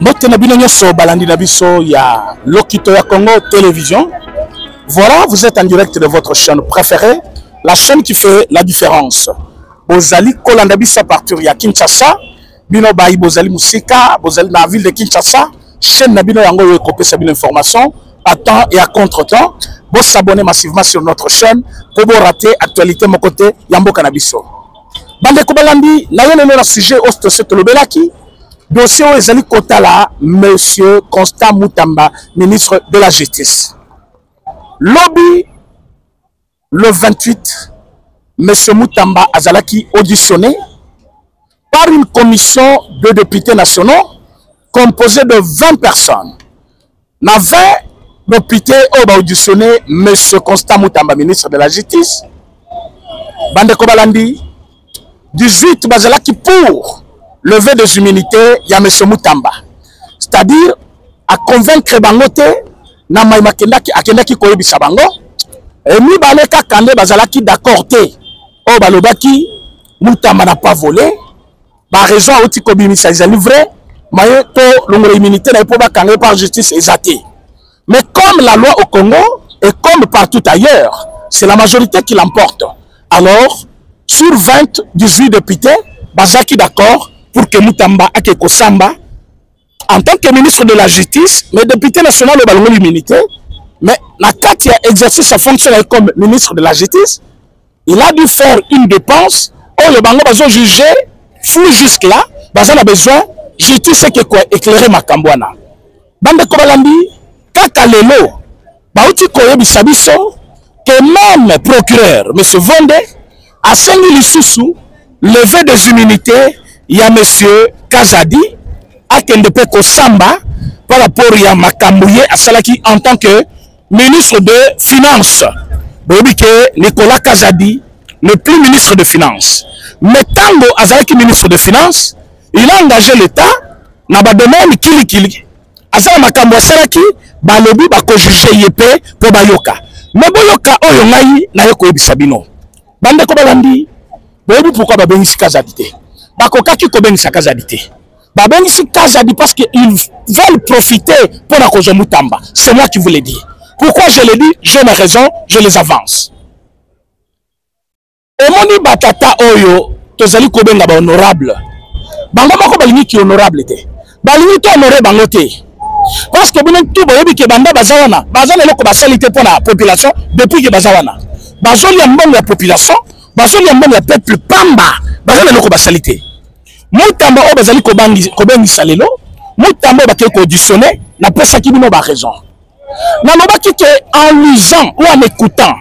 Mbote na bino nyonso balandi na biso ya Lokito ya Congo Télévision. Voilà, vous êtes en direct de votre chaîne préférée, la chaîne qui fait la différence. Bozali kolanda biso à partir ya Kinshasa, bino bayi bozali musika, bozali na ville de Kinshasa, chaîne na bino yango yo kopesa bino information à temps et à contre-temps. Vous s'abonnez massivement sur notre chaîne pour vous rater actualité mon côté yambo kanabiso. Bande ko balandi na yo le sujet host cette lobelaki. Dossier où Ezali Kotala, Monsieur Constant Moutamba, ministre de la Justice. Lobby, le 28, Monsieur Moutamba Azalaki auditionné par une commission de députés nationaux composée de 20 personnes. Na 20 députés ont auditionné Monsieur Constant Moutamba, ministre de la Justice. Bande Kobalandi, 18 Bazalaki pour lever des immunités, il y a M. Moutamba. C'est-à-dire, à convaincre Bangote, na maïma kendaki koyebisa bango, et mi baleka kande bazalaki d'accord te. Oh balobaki, Moutamba n'a pas volé, ba raison a oti kobimisa ezali vrai, maye to longola immunité na po ba kangé par justice exaté. Mais comme la loi au Congo, et comme partout ailleurs, c'est la majorité qui l'emporte. Alors, sur 20, 18 députés, bazaki d'accord, pour que Moutamba ake Kosamba, en tant que ministre de la Justice, mais député national de Balongo l'immunité, mais Nakati a exercé sa fonction comme ministre de la Justice, il a dû faire une dépense, oh le Bango a jugé, flou jusque-là, Bazan a besoin, justice c'est que quoi, éclairer Makambouana. Bande Kobalandi, Kaka Lelo, Baouti Koye Bisabiso, que même procureur, M. Vonde, a saigné l'issoussou, levé des immunités, il y a monsieur Kazadi, à Kendepe Kosamba, par rapport à Makambouye, à Salaki en tant que ministre de Finances. Vous voyez que Nicolas Kazadi n'est plus ministre de Finances. Mais Tango Azalaki ministre de Finances, il a engagé l'État, n'a pas domaine Kili. Azala Makambouye Salaki, Balobi Bako jugé Yepé pour Bayoka. Mais Boyoka Oyongaï, n'a yoko Ebisabino. Bande Kobalandi, vous voyez pourquoi Babengisi Kazadi? Bakokaki kobengisa Kazadi. Babengisi Kazadi parce qu'ils veulent profiter pour la cause de Moutamba. C'est moi qui vous l'ai dit. Pourquoi je l'ai dit? J'ai mes raisons, je les avance. Omoni batata oyo, tozali kobenga ba honorable. Bango mako balingi ki honorable te. Balingi to honoré bango te. Parce que bino tout boyebi ke banda bazawana, bazana loko basalite pour la population depuis que bazawana. Bazoli ya mbongo ya population, bazoli ya mbongo ya peuple pamba, bazana loko basalite. Moutamba o bazali kobengisa lelo, Moutamba ba ke auditionné, na pesa ki bino ba raison. Na lobaki que en lisant ou en écoutant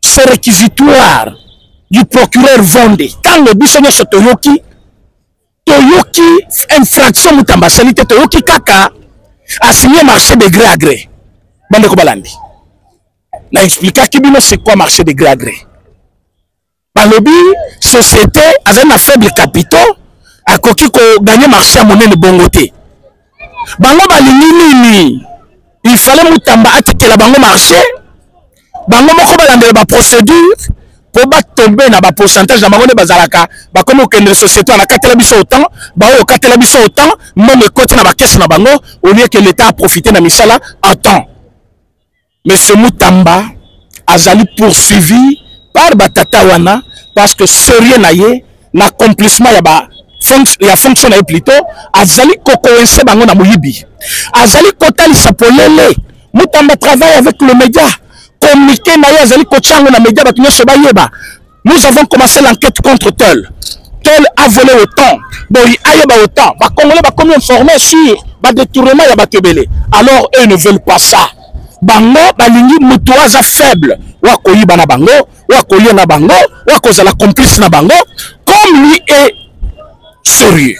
ce réquisitoire du procureur Vonde, quand le biso nyoso toyoki infraction Moutamba salite toyoki kaka a signé marché de gré à gré. Bande ko balandi. Na expliquer ki bino c'est quoi marché de gré à gré. Balobi société avec un faible capitaux a koki ko gagner marché à monnaie de bongoté. Bango balingi nini? Il fallait Moutamba atikela bango marché. Bango moko balandela ba procédure pour ba tomber na ba pourcentage na bango ne bazalaka. Ba comme okende société na katela biso autant, ba o katela biso autant, même côté na ba caisse na bango au lieu que l'État a profité na misala en temps. Monsieur Moutamba azali poursuivi par Batata Wana parce que sérieux naie l'accomplissement ya fonction naie plutôt azali kokoense bango na moyibi azali kotali sapolele Moutamba travaille avec le média communiqué naie azali kochango na média batunyo sobayeba. Nous avons commencé l'enquête contre tel a volé autant boy ayeba autant ba congolais ba comme informé sur ba détournement ya bakebele. Alors eux ne veulent pas ça. Bango balingi mutu aza faible wa koyiba na bango wa koyo na bango wa kozala complice na bango comme lui est sérieux.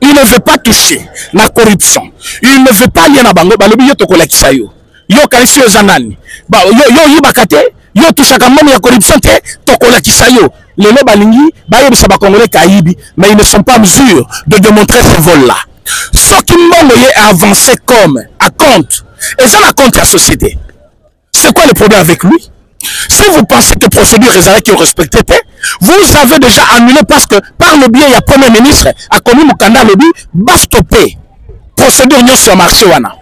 Il ne veut pas toucher la corruption. Il ne veut pas lier na bango balobi yo tokolakisa yo. Yo kalisi yo zanani. Ba yo yibakate yo touchaka moni ya corruption te tokolakisa yo. Lelo balingi ba yebisa ba congolais kaibi mais ils ne sont pas en mesure de démontrer ce vol là. Ce qui m'ont avancé comme à compte. Et ça, la contre la société. C'est quoi le problème avec lui? Si vous pensez que procédure est qui ont respecté, vous avez déjà annulé parce que par le biais, il y a Premier ministre, a commis Mukanda Lobby, va stopper. procédure nous sur le marché wana.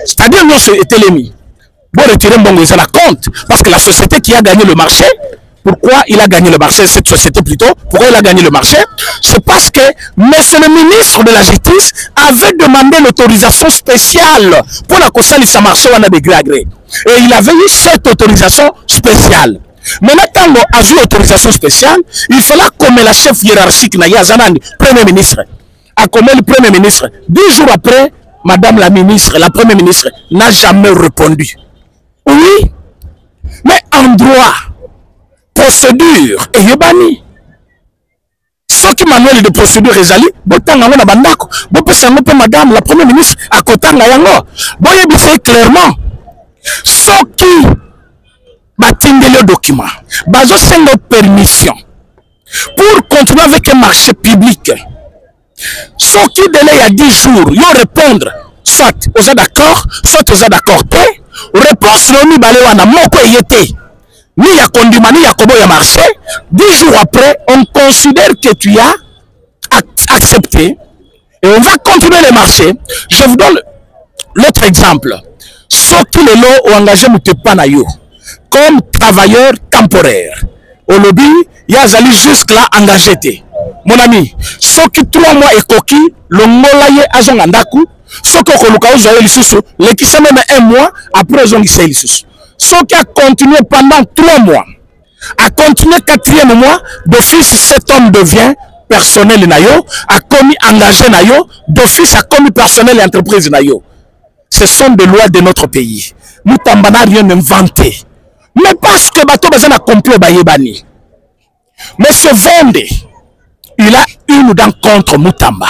C'est-à-dire nous sur Etelemi. Bon retirer mbongo ils en a compte parce que la société qui a gagné le marché, pourquoi il a gagné le marché, cette société plutôt, pourquoi il a gagné le marché, c'est parce que monsieur le ministre de la Justice avait demandé l'autorisation spéciale pour la console de marché wana de gré à gré. Et il avait eu cette autorisation spéciale. Maintenant, quand on a eu autorisation spéciale, il fallait comme la chef hiérarchique na Yazanani, premier ministre, a comme le premier ministre. 10 jours après, madame la ministre, la première ministre, n'a jamais répondu. Oui, mais en droit, procédure, et yebani. Ce qui manuel de procédure ezali, botanga na bandako, bopesa ngope madame la première ministre, à côté na yango. Boyebise clairement, ce qui batinde le document, bazo sengo permission pour continuer avec un marché public. Ce qui délai il y a 10 jours, ils répondre, soit aux d'accord, soit aux d'accord. Réponse non ni balé wana moko yete. Ni ya kondima ni ya kobo ya marché. 10 jours après, on considère que tu as accepté et on va continuer le marché. Je vous donne l'autre exemple. Ceux qui les lots ont engagé Moutepanayo comme travailleur temporaire. Au lobby, il y a Zali jusque-là engagé. Mon ami, ceux qui 3 mois et coquille, le molaye azongandaku, ceux qui ont le sous, les qui sont même 1 mois, après ils ont le sous. Ceux qui a continué pendant 3 mois, a continué 4e mois, d'office cet homme devient personnel nayo, a commis engagé nayo, d'office a commis personnel et entreprise nayo. Ce sont des lois de notre pays. Moutamba n'a rien inventé. Mais parce que bateau besoin a compris Bayebani. Monsieur Vonde, il a une dent contre Moutamba.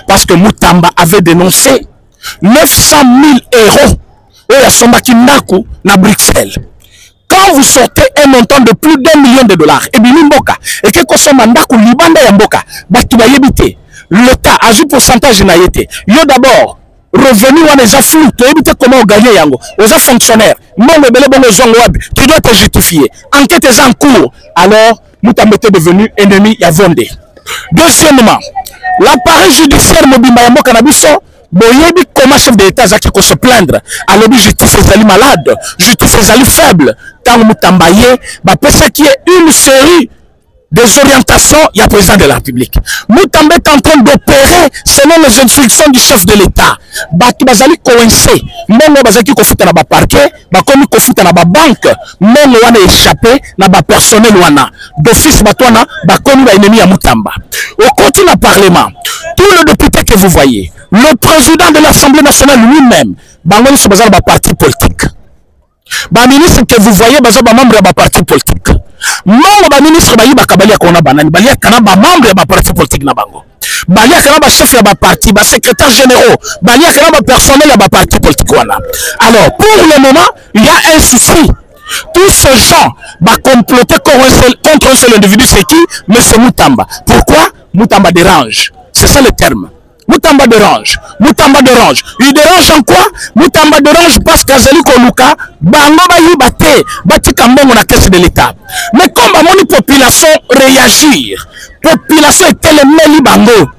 Parce que Moutamba avait dénoncé 900 000 euros au Yasombaki Naku na Bruxelles. Quand vous sortez un montant de plus d'1 million de dollars, et bien Mboka, et que Kosoma Naku Libanda Yamboka, Batubayebite, l'État a un pourcentage na yete. Yo d'abord, revenu ou les afflux, tu évites comment gagner yango, aux fonctionnaires, non le belé bon web, tu dois te justifier. Enquête est en cours, alors Moutamba est devenu ennemi Yavonde. Deuxièmement, l'appareil judiciaire Mobimba Yambo Canabiso, Boyebi comment chef d'État Zaki ko se plaindre, à l'objet justice est malade, justice est faible, tant Moutamba yé, bah ça qui est une série des orientations, il y a président de la République. Moutamba est en train d'opérer selon les instructions du chef de l'État. Batu bazali coincé, mongo bazaki kofuta na ba parquet, ba komi kofuta na ba banque, mongo wana échappé na ba personnel wana. D'office batwana ba komi ba ennemi ya Moutamba. Au continent parlement, tous les députés que vous voyez, le président de l'Assemblée nationale lui-même, bangoni so bazali ba parti politique. Ba ministre que vous voyez bazali ba membre ya ba parti politique. Mongo ba ministre ba yiba kabali akona banani, bali akana ba membre ya ba parti politique na bango. Bali akana ba chef ya ba parti, ba secrétaire généraux, bali akana ba personnel ya ba parti politique wana. Alors, pour le moment, il y a un souci. Tous ces gens va comploter contre un seul individu, c'est qui? Monsieur Moutamba. Pourquoi? Moutamba dérange. C'est ça le terme. Moutamba dérange. Moutamba dérange. Il dérange en quoi? Moutamba dérange parce qu'Azali Koluka, bango ba yibate, bati kambongo na caisse de l'État. Mais comme la population réagir, population est tellement bango.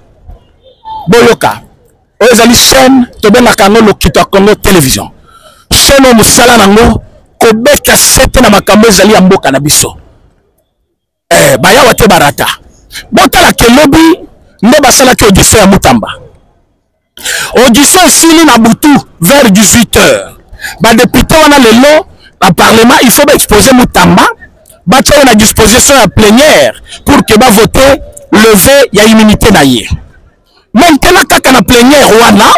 Boyoka. Ozali chaîne, tobenga kango lokito Congo télévision. Chaîne o musala nango, kobeka sete na makambo ezali ya mboka na biso. Baya wate barata. Botala ke lobby nde basala ki audition ya Moutamba. Audition esili na butu vers 18h. Ba député wana lelo na parlement il faut exposer Moutamba, batia na disposition ya plénière pour que ba voter lever ya immunité na ye. Maintenant kaka na plénière wana,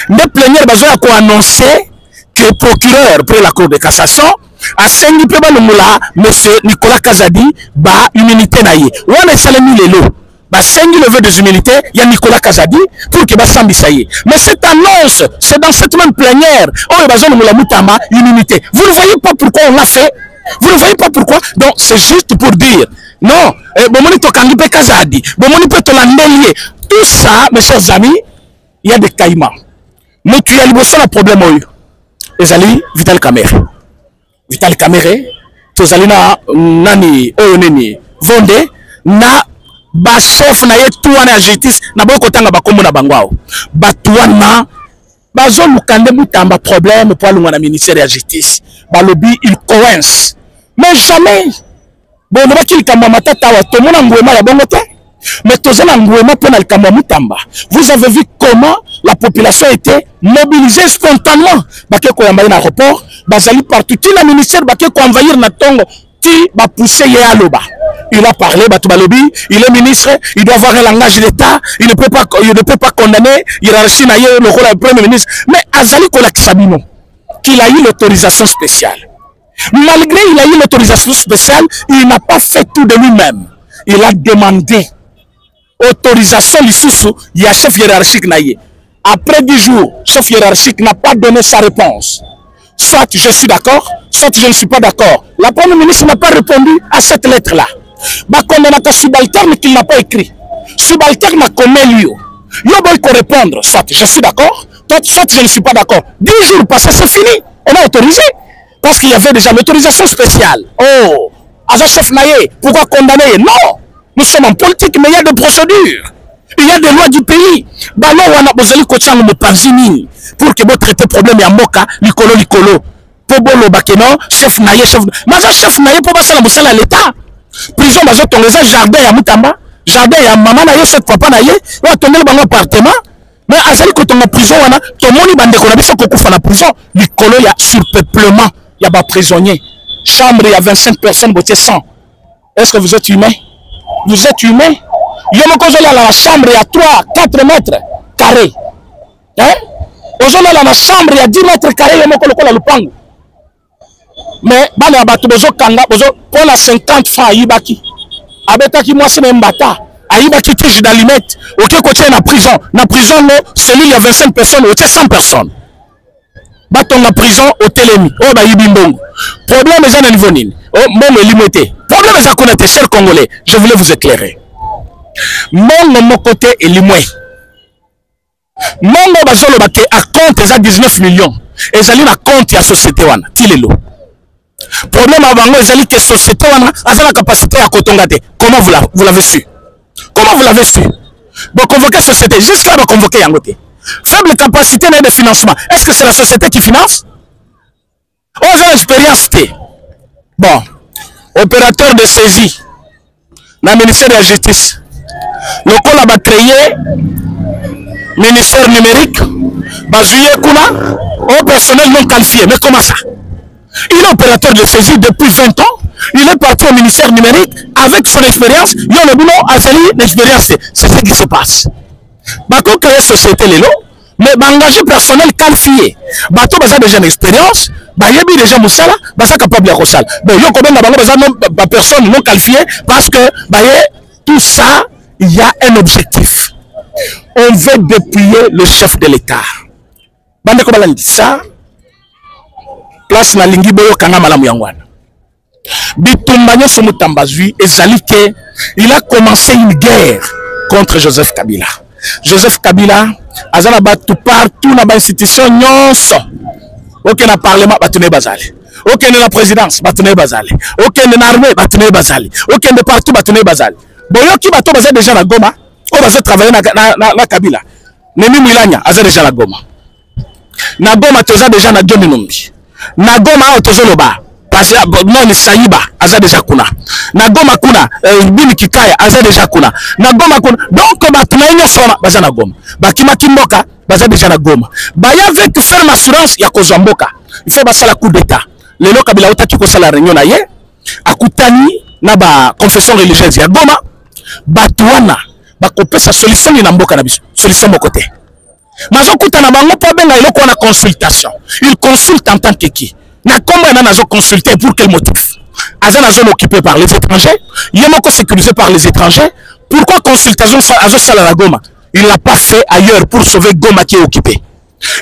nde plénière bazoya ko annoncer que le procureur pour la Cour de cassation a sengi pe ba lumula monsieur Nicolas Kazadi ba immunité na ye. Wana salemi lelo. Bah, sengi levé des immunités, il y a Nicolas Kazadi pour que Bassambi ça y est. Mais cette annonce, c'est dans cette même plénière. Oh, il y a Moutamba, immunité. Vous ne voyez pas pourquoi on l'a fait? Vous ne voyez pas pourquoi? Donc, c'est juste pour dire, non, Bomoni Tokangipe Kazadi, Bomoni Petolandelier, tout ça, mes chers amis, il y a des caïmans. Mais tu as le problème, Ezali, Vital Kamere. Vital Kamere, Tozalina, Nani, Oyoneni, Vonde, na, ba chef na ye tuwana ya justice na boko tanga bakombo na bangwao batuwana bazo lukande Mutamba problème pour le ministère de la justice. Balobi il coince. Mais jamais. Bon, on va qu'il kamba matata wa to mona ngwema ya bongo te. Mais tozana ngwema pona le kamba Mutamba. Vous avez vu comment la population était mobilisée spontanément. Baké ko yamba na aéroport, bazali partout. Ti la ministère baké ko envahir na tongo, ti ba pousser ye aloba. Il a parlé, Batubalobi, il est ministre, il doit avoir un langage d'État, il ne peut pas condamner, il a reçu le rôle du Premier ministre. Mais Azali Kolakisabino, qu'il a eu l'autorisation spéciale. Malgré qu'il a eu l'autorisation spéciale, il n'a pas fait tout de lui-même. Il a demandé autorisation l'issoussou, il y a chef hiérarchique naïe. Après 10 jours, chef hiérarchique n'a pas donné sa réponse. Soit je suis d'accord, soit je ne suis pas d'accord. La Première ministre n'a pas répondu à cette lettre-là. Bakonde na subalterne qu'il n'a pas écrit. Subalterne a commis lui. Yo boy ko répondre, soit je suis d'accord, soit je ne suis pas d'accord. 10 jours passés, c'est fini. On a autorisé. Parce qu'il y avait déjà l'autorisation spéciale. Oh, agent chef naïe, pourquoi condamner? Non, nous sommes en politique, mais il y a des procédures. Il y a des lois du pays. Bah non, on a besoin de coacher le panzini pour que vous traitez problème ya moka, likolo. Pour bolo bakeno, chef naïe, chef. Mais chef naïe, pour passer la boussole à l'État. Prison bazo tongeza jardin ya Mutamba, jardin ya maman na ye cette papa na ye, wa tongela bango appartement. Mais azali ko tonga prison wana, to moni bande ko na biso ko kufa na prison, likolo ya surpeuplement, ya ba prisonniers. Chambre ya 25 personnes, boté 100. Est-ce que vous êtes humain? Vous êtes humain? Yo moko zola la chambre ya 3, 4 mètres carrés. Hein? Ozola la chambre ya 10 mètres carrés yo moko lokola lupango. Mais bana bato bozo kanga bozo pour la 50 francs yibaki abetaki moi c'est même bata ayibaki tige d'alimette OK côté na prison no celui il y a 25 personnes ou 100 personnes bato na prison au telemi oh ba yibi mbongo problème est à niveau nini oh mbongo limité problème est à connaître chers congolais je voulais vous éclairer mon côté est limé mongo bazolo bake à compte à 19 millions et zali na compte ya société wana tilelo. Problème avant moi, c'est que la société a la capacité à cotongater. Comment vous l'avez su? Comment vous l'avez su? Bon, convoquer la société, jusqu'à là, convoquer Yangote. Faible capacité de financement. Est-ce que c'est la société qui finance? Oh, j'ai l'expérience. Bon, opérateur de saisie, dans le ministère de la Justice. Le col a créé ministère numérique, basé au personnel non qualifié. Mais comment ça? Il est opérateur de saisie depuis 20 ans. Il est parti au ministère numérique avec son expérience. Il y a le boulot à l'expérience. C'est ce qui se passe. Bako créer société les lots, mais engagé personnel qualifié. Bato baza déjà une expérience. Bayebi déjà moussala, baza capable de rosal. Bon, yo combien d'abord baza non personne non qualifiée parce que baye tout ça, il y a un objectif. On veut dépouiller le chef de l'État. Bande ko balandi ça. Place na lingi boyo kanga malamu yangwana. Bitumba nyoso Mutamba zui ezali ke il a commencé une guerre contre Joseph Kabila. Joseph Kabila azala batu partout na ba institution nyonso. OK na parlement batune bazali. OK na présidence batune bazali. OK na armée batune bazali. OK na partout batune bazali. Boyo ki bato bazali déjà na Goma, o bazo travailler na Kabila. Nemi Mwilanya azali déjà na Goma. Na Goma toza déjà na John Numbi. Na Goma otozoloba parce que non ni Saiba aza déjà kuna. Na Goma kuna Bini Kikaya aza déjà kuna. Na Goma kuna donc batuna soma baza na Goma. Bakima Kimboka baza déjà na Goma. Baya veut faire l'assurance ya kozamboka. Il faut basala coup d'état. Lelo Kabila otaki ko sala réunion na ye akutani na ba confession religieuse ya Goma batuana bakopesa solution na mboka na biso. Solution mokote. Mazokuta na bango po benga eloko na consultation. Il consulte en tant que qui? Na comment on a consulté pour quel motif? Aza na zone occupée par les étrangers, yemoko sécurisé par les étrangers. Pourquoi consultation azo sala la Goma? Il l'a pas fait ailleurs pour sauver Goma qui est occupé.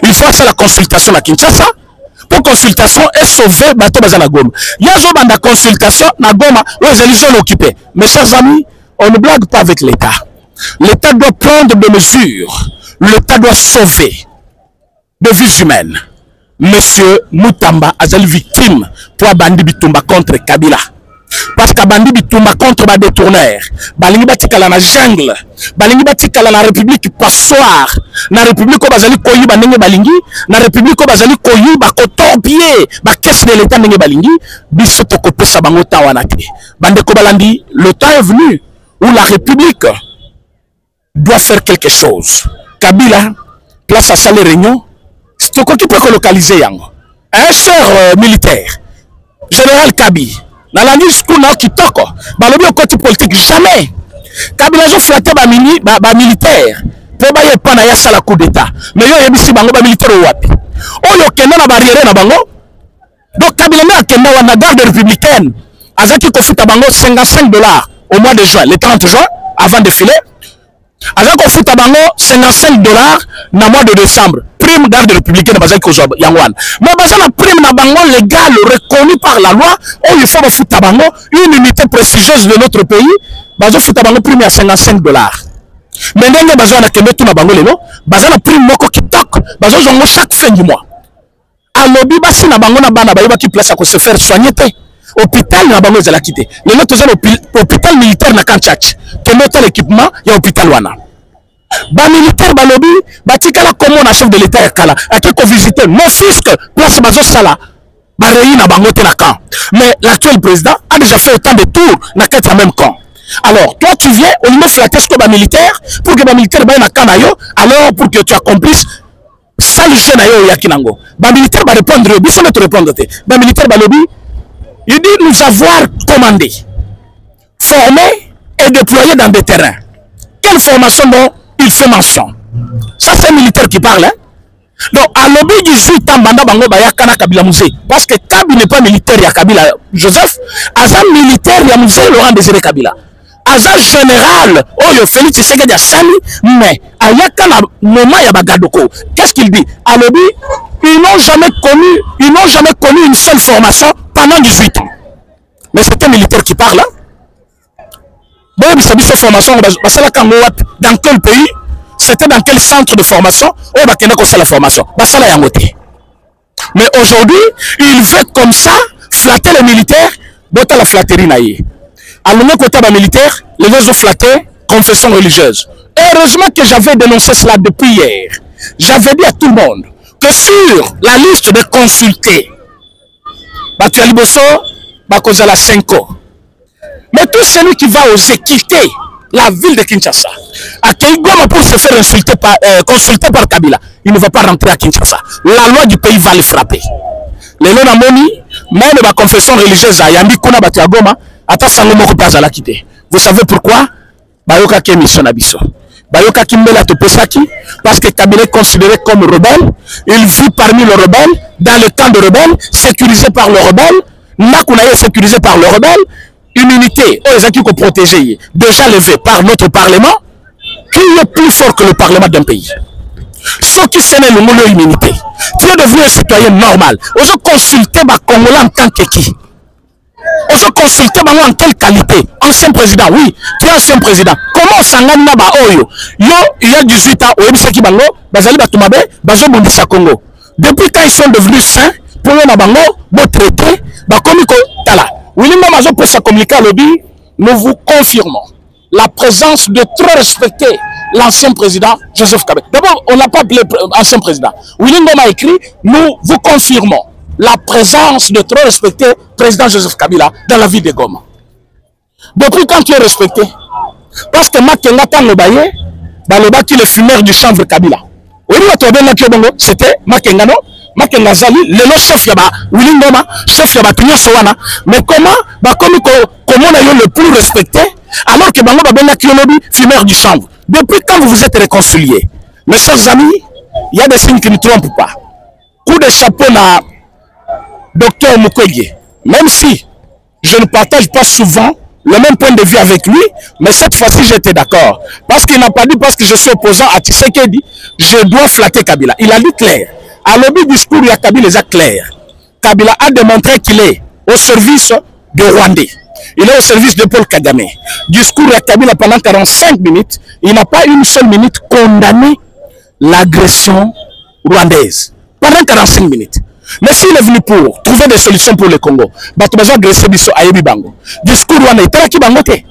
Il faut faire la consultation à Kinshasa pour consultation et sauver bato baza na Goma. Yazo banda consultation na Goma où les zone occupée. Mes chers amis, on ne blague pas avec l'État. L'État doit prendre des mesures. L'État doit sauver des vies humaines. Monsieur Mutamba a été victime pour Bandi Bitumba contre Kabila. Parce que bandi bitumba contre ba détourneur. Balingi batikala na jungle. Balingi batikala na république passoire. Na république bazali koyi bandenge balingi. Na république bazali koyi ba kotorpier. Ba caisse de l'état ndenge balingi. Biso tokopesa bango ta wana te. Bande ko balandi, le temps est venu où la république doit faire quelque chose. Kabila, place à ça les réunions. C'est ce qui peut localiser yango. Un chef militaire, général Kabi, dans la discours qui toque, balobi au côté politique jamais. Kabila jo flatté ba militaire, pour ba yepa na ya sala coup d'état. Mais yo yebisi bango ba militaire wapi. Oyo kenda na barrière na bango. Donc Kabila na kenda wana garde républicaine. Azaki ko futa bango $55 au mois de juin, le 30 juin avant de filer. Azaki ko futa bango $55 na mois de décembre. Prime garde républicaine bazaki ko job yangwan. Mais bazana prime na bango légal reconnu par la loi, où il faut futa bango une unité prestigieuse de notre pays, bazo futa bango prime à $55. Mais ndenge bazana kende tout na bango lelo, bazana prime moko kitok, bazo jongo chaque fin du mois. Alobi basi na bango na bana bayoba ki place à se faire soigner te. Hôpital na bango ezala kité. Les autres hôpital militaire na Kanchach. Kende l'équipement ya hôpital wana. Ba militaire balobi batikala comme na chef de l'état ya kala akiko visiter mon fisc place bazo sala ba réuni na bango te na camp. Mais l'actuel président a déjà fait autant de tours na quatre même camp. Alors toi tu viens au niveau flatter ce que ba militaire pour que ba militaire ba na camp na yo, alors pour que tu accomplisses ça le jeu na yo ya kinango. Ba militaire ba répondre biso na te répondre te. Ba militaire balobi il dit nous avoir commandé, formé et déployé dans des terrains. Quelle formation dont il fait mention? Ça c'est un militaire qui parle. Hein? Donc à l'obé 18 ans, Banda Bango Bayakana Kabila Mousé. Parce que Kabi n'est pas militaire, il y a Kabila Joseph. Azam militaire, il y a Mousé Laurent Désiré Kabila. Azam général, oh yo Félix Tshisekedi Sali, mais Ayakana moment il y a Bagadoko. Qu'est-ce qu'il dit? À l'obé, ils n'ont jamais connu une seule formation pendant 18 ans. Mais c'est un militaire qui parle. Hein? Bon, cette formation, dans quel pays? C'était dans quel centre de formation? Oh, bah, c'est la formation. Mais aujourd'hui, il veut comme ça flatter les militaires. Bon, la flatterie naïe. À l'union côté militaire, les deux ont flatté confession religieuse. Et heureusement que j'avais dénoncé cela depuis hier. J'avais dit à tout le monde que sur la liste de consultés, Batu Aliboso, Bakozala 5 ans. Mais tout celui qui va oser quitter la ville de Kinshasa, à Keigoma pour se faire consulter par Kabila, il ne va pas rentrer à Kinshasa. La loi du pays va le frapper. Les lois d'Amoni, même la confession religieuse à Yambi Kuna Batiagoma, ata Sangomoko Pazala quitter. Vous savez pourquoi? Bayoka Kemission Abiso. Bayoka Kimbela Topesaki, parce que Kabila est considéré comme rebelle. Il vit parmi les rebelles, dans le camp de rebelles, sécurisé par le rebelle. Nakuna est sécurisé par le rebelle. Une unité, les acquis qu'on protège, déjà levée par notre Parlement, qui est plus fort que le Parlement d'un pays. Ce qui s'est le mot immunité. Tu es devenu un citoyen normal. On se consulter ma Congolais en tant que qui? On se consulter en quelle qualité? Ancien président, oui. Tu es ancien président. Comment ça n'a pas oyo? Yo, il y a 18 ans, au Ebiseki Bango, Bazali Batumabe, Bazo Bondissa Congo. Depuis quand ils sont devenus sains, pour le Bango, bon traité, Bakomiko Tala. Nous vous confirmons la présence de trop respecter l'ancien président Joseph Kabila. D'abord, on n'a pas appelé ancien président. William a écrit, nous vous confirmons la présence de trop respecter président Joseph Kabila dans la ville de Goma. Depuis quand tu es respecté? Parce que Makenga Tangobaye, qui est le fumeur du chanvre Kabila. C'était Makenga, non? Makenga Zali, le chef Yaba, Willy Ngoma, chef Yaba Tunyo Sowana. Mais comment on a eu le plus respecté alors que Bango Babena Kiolobi, fumeur du chanvre? Depuis quand vous vous êtes réconciliés? Mes chers amis, il y a des signes qui ne trompent pas. Coup de chapeau na Docteur Mukwege. Même si je ne partage pas souvent le même point de vue avec lui, mais cette fois-ci j'étais d'accord. Parce qu'il n'a pas dit parce que je suis opposant à Tshisekedi, je dois flatter Kabila. Il a dit clair. À l'objet du discours, il y a Kabila est clair. Kabila a démontré qu'il est au service de Rwandais. Il est au service de Paul Kagame. Discours à Kabila pendant 45 minutes, il n'a pas une seule minute condamné l'agression rwandaise. Pendant 45 minutes. Mais s'il est venu pour trouver des solutions pour le Congo, bato bazo agresser biso ayebi bango. Discours wana italaki bango te.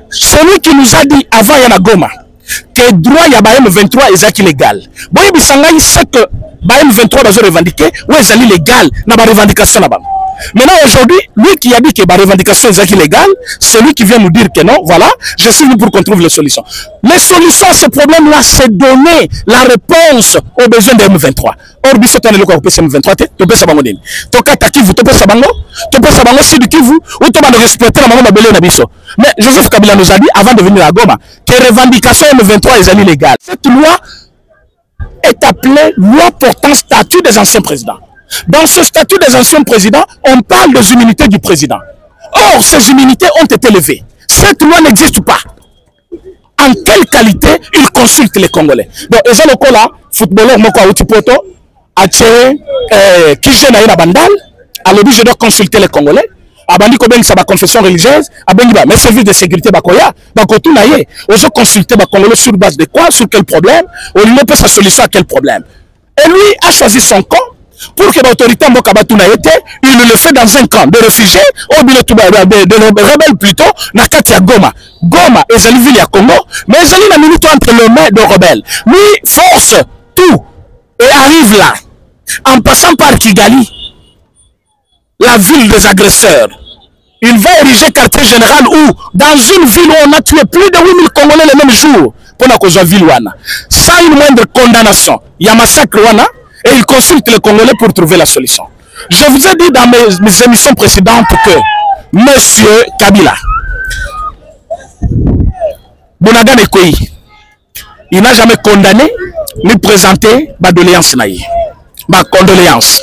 Celui qui nous a dit avant yana Goma que droit ya ba M23 est illégal. Boye bisangai c'est que ba M23 bazo revendiquer ou est illégal na ba revendication na bango. Maintenant aujourd'hui, lui qui a dit que la revendication est illégale, c'est lui qui vient nous dire que non, voilà, je suis venu pour qu'on trouve les solutions. Les solutions à ce problème-là, c'est donner la réponse aux besoins de M23. Or, biso tane loko kopesa M23 te, to pesa bango nini. To kata Kivu, to pesa bango si du Kivu, ou to bando respecter la maman babele na biso. Mais Joseph Kabila nous a dit, avant de venir à Goma, que la revendication M23 est illégale. Cette loi est appelée loi portant statut des anciens présidents. Dans ce statut des anciens présidents, on parle des immunités du président. Or, ces immunités ont été levées. Cette loi n'existe pas. En quelle qualité il consulte les Congolais? Donc, et ça, le cas là, footballeur, moko a utipoto, a tiré, qui gêne à bandal, a l'objet, je dois consulter les Congolais. Abandi ko bengi sa ba confession religieuse, abengi ba mais service de sécurité bakoya, bakotu na ye, ozo consulter ba Congolais sur base de quoi, sur quel problème, on lui peut sa solution à quel problème. Et lui a choisi son camp. Pour que l'autorité Mokabatouna été, il le fait dans un camp de réfugiés, ou bien de rebelles plutôt, na Katia Goma. Goma est une ville à Congo, mais il y a une minute entre les mains de rebelles. Lui force tout et arrive là, en passant par Kigali, la ville des agresseurs. Il va ériger quartier général où, dans une ville où on a tué plus de 8000 Congolais le même jour, pour la cause de ville Wana, sans une moindre condamnation. Il y a massacre Wana. Et il consulte les Congolais pour trouver la solution. Je vous ai dit dans mes émissions précédentes que Monsieur Kabila, Bonagan Ekoyi, il n'a jamais condamné ni présenté ma doléance naïe, ma condoléance.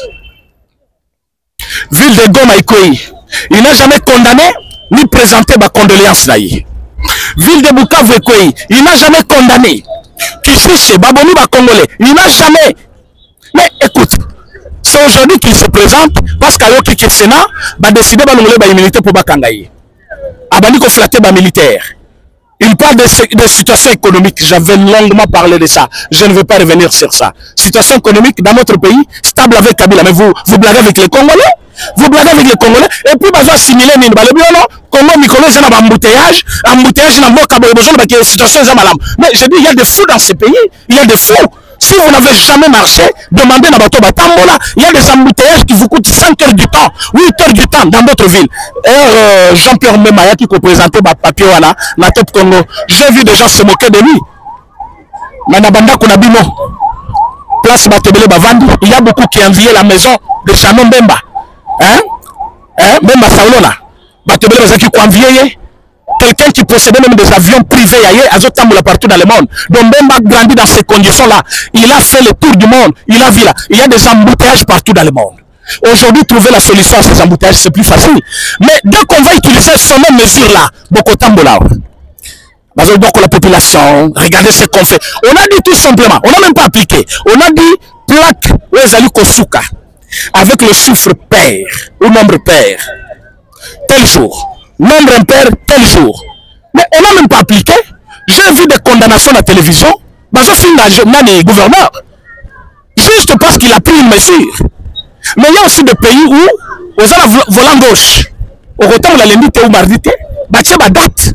Ville de Goma Ekoyi, il n'a jamais condamné ni présenté ma condoléance naïe. Ville de Bukavu Ekoyi, il n'a jamais condamné. Kichiche, Baboni ba Congolais, il n'a jamais. Mais écoute, c'est aujourd'hui qu'il se présente parce qu'Ayoki qui Sénat va décider de l'immunité pour Bakangaï. Abani ko flatter ba militaire. Il parle de situation économique. J'avais longuement parlé de ça. Je ne veux pas revenir sur ça. Situation économique dans notre pays, stable avec Kabila. Mais vous blaguez avec les Congolais. Vous blaguez avec les Congolais. Et puis, vous assimiler les Congo, Nicolas, ils ont un embouteillage. Embouteillage, ils ont une situation. Mais je dis, il y a des fous dans ce pays. Il y a des fous. Si vous n'avez jamais marché, demandez à Bato Batambola. Il y a des embouteillages qui vous coûtent 5 heures du temps, 8 heures du temps dans votre ville. Et Jean-Pierre Memaya qui représentait papier na Top Congo. J'ai vu des gens se moquer de lui. Manabanda Konabimo. Place Batebele Bavandi. Il y a beaucoup qui enviaient la maison de Chanon Bemba. Bemba Saulona. Batebele Bazaki qui enviaient. Quelqu'un qui possédait même des avions privés partout dans le monde. Donc Bemba grandi dans ces conditions-là. Il a fait le tour du monde. Il a vu là. Il y a des embouteillages partout dans le monde. Aujourd'hui, trouver la solution à ces embouteillages, c'est plus facile. Mais dès qu'on va utiliser ce même mesure-là, beaucoup tambola. Donc la population, regardez ce qu'on fait. On a dit tout simplement, on n'a même pas appliqué. On a dit plaque Wezali Kosuka avec le chiffre pair ou nombre pair. Tel jour. Nombre impair tel jour. Mais on n'a même pas appliqué. J'ai vu des condamnations à la télévision. Bazo Finga, gouverneur. Juste parce qu'il a pris une mesure. Mais il y a aussi des pays où, aux volant gauche, au retour de la lundi ou mardi, batia ba date.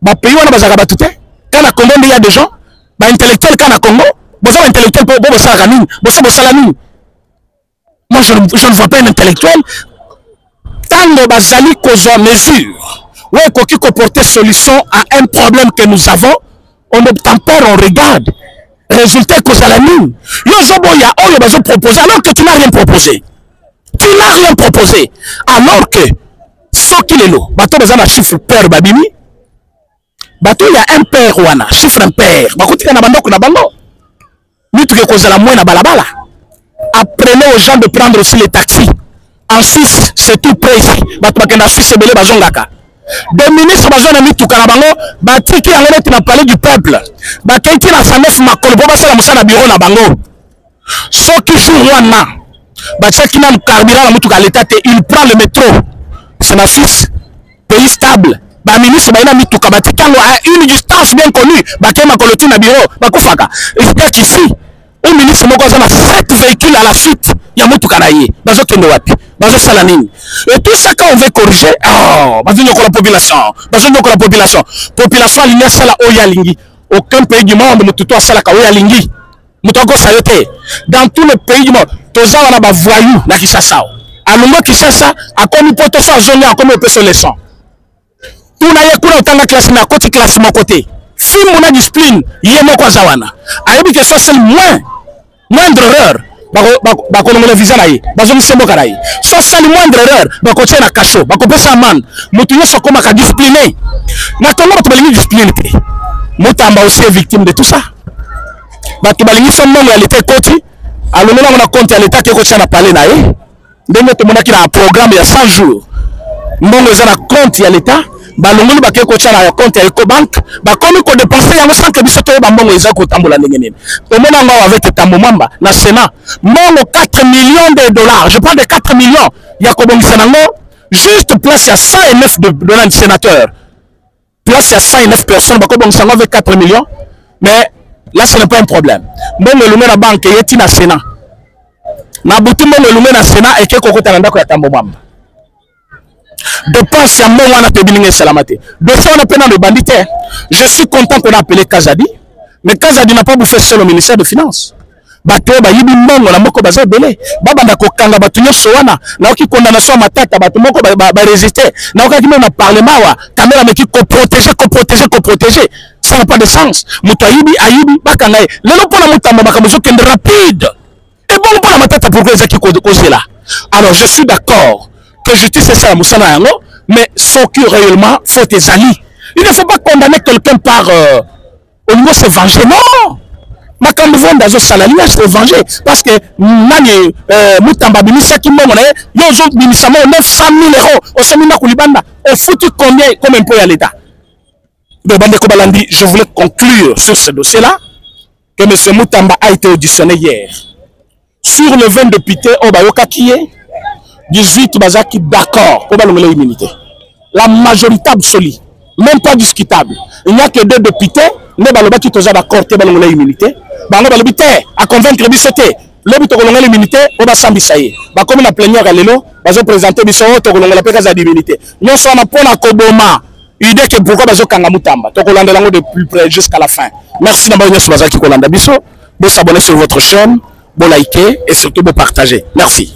Ba pays où on a bazaga batute. Quand à Congo, il y a des gens, ba intellectuels quand à Congo, bazo intellectuel pour bossa ramine, bossa salamine. Moi je ne vois pas un intellectuel. Tant bazali kozo mesure, ouais koki ko porter solution à un problème que nous avons, on obtempère, on regarde. Résultat cause à la mine. Yozoboya, on les a proposé alors que tu n'as rien proposé. Tu n'as rien proposé. Alors que ce qu'il est là, bateau besoin d'un chiffre pair babimi. Bateau il y a un pair wana, chiffre impair. Bakuti kana bando kuna bando. Nous tu que cause à la moine à balabala. Apprenez aux gens de prendre aussi les taxis. En Suisse, c'est tout près ici. En Suisse, c'est belé bazongaka. Des ministres bazona mi tukanabango, batiki en fait na parler du peuple. Bakenti na sanef makolo bo basala musana bureau na bango. Ce qui joue wana, batiki na carburant na mutuka l'état il prend le métro. C'est la Suisse, pays stable. Ba ministre baina mi tukabati à une distance bien connue. Bakema koloti na bureau, bakufaka. Et c'est qu'ici, un ministre moko a 7 véhicules à la suite. ya mutuka na ye bazo kende wapi bazo sala nini et tout ça quand on veut corriger bazo nyokola population population alingi sala oya lingi aucun pays du monde mututo sala ka oya lingi mutoko sayote dans tous les pays du monde toza wana ba voyou na Kinshasa alongo Kinshasa akomi poto sa zone akomi peso leçon tuna ye kuna utanga classe na côté classe mon côté film na discipline ye moko zawana ayebi que ça c'est moindre erreur bakolongola visa na ye bazomisemboka na ye so sali moindre erreur bakotia na kasho bakopesa amende motu nyonso akomaka discipliné na Congo bato balingi discipline te Mutamba aussi est victime de tout ça bato balingi so mbongo ya leta ekoti alongolango na compte ya leta ke ekotia na pale na ye ndenge tomonaki na programme ya 100 jours mbongo eza na compte ya leta balongoli bake kotia na compte ya Ecobank bakomi ko dépenser yango sans que biso toyeba mbongo eza kotambola ndenge nini tomona ngo avec Tambo Mwamba na Sénat mbongo 4 millions de dollars je parle de 4 millions ya kobongisa nango juste place ya 109 de sénateurs place ya 109 personnes bakobongisa ngo avec 4 millions mais là ce n'est pas un problème mbongo elunge na banque yeti na Sénat na butu mbongo elunge na Sénat eke kokota na ndako ya Tambo Mwamba dépense ya mbongo wana te bilinge salamate dossier on a peine de bandité. Je suis content qu'on a appelé Kazadi mais Kazadi n'a pas bouffé seul au ministère de Finances bato ba yibi mbongo na moko baza belé babanda ko kanga bato nyonso wana na oki condamnation matata bato moko ba résister na oka kimena parlement wa caméra meki ko protéger ça n'a pas de sens muto ayibi bakanga ye lelo pona Mutamba bakamozo kende rapide et bon pona matata pourquoi ezaki ko là alors je suis d'accord que justice c'est ça Moussana Yango, mais sans que réellement faut tes amis. Il ne faut pas condamner quelqu'un par au niveau se venger. Non! Ma quand nous voyons dans un salarié, se venger. Parce que Nani Mutamba Binissa qui m'a monnaie, yo zo binisamo 900 000 euros au séminaire Koulibanda. On foutu combien comme impôt à l'État. De Bande Kobalandi, je voulais conclure sur ce dossier-là que M. Mutamba a été auditionné hier. Sur le 20 députés au Bayoka qui est 18 bazaki d'accord pour balongola immunité. La majorité absolue, même pas discutable. Il n'y a que 2 députés, ne balobaki toza d'accord te balongola immunité. Bango balobité à convaincre bisoté. Lobi to kolongola immunité, o ba sambisa ye. Ba comme la plénière à lelo, bazo présenter biso to kolongola peka za immunité. Nyonso na pona koboma. Idée que pourquoi bazo kanga Mutamba. To kolanda lango de plus près jusqu'à la fin. Merci d'abord nyonso bazaki kolanda biso. Bo s'abonner sur votre chaîne, bo liker et surtout bo partager. Merci.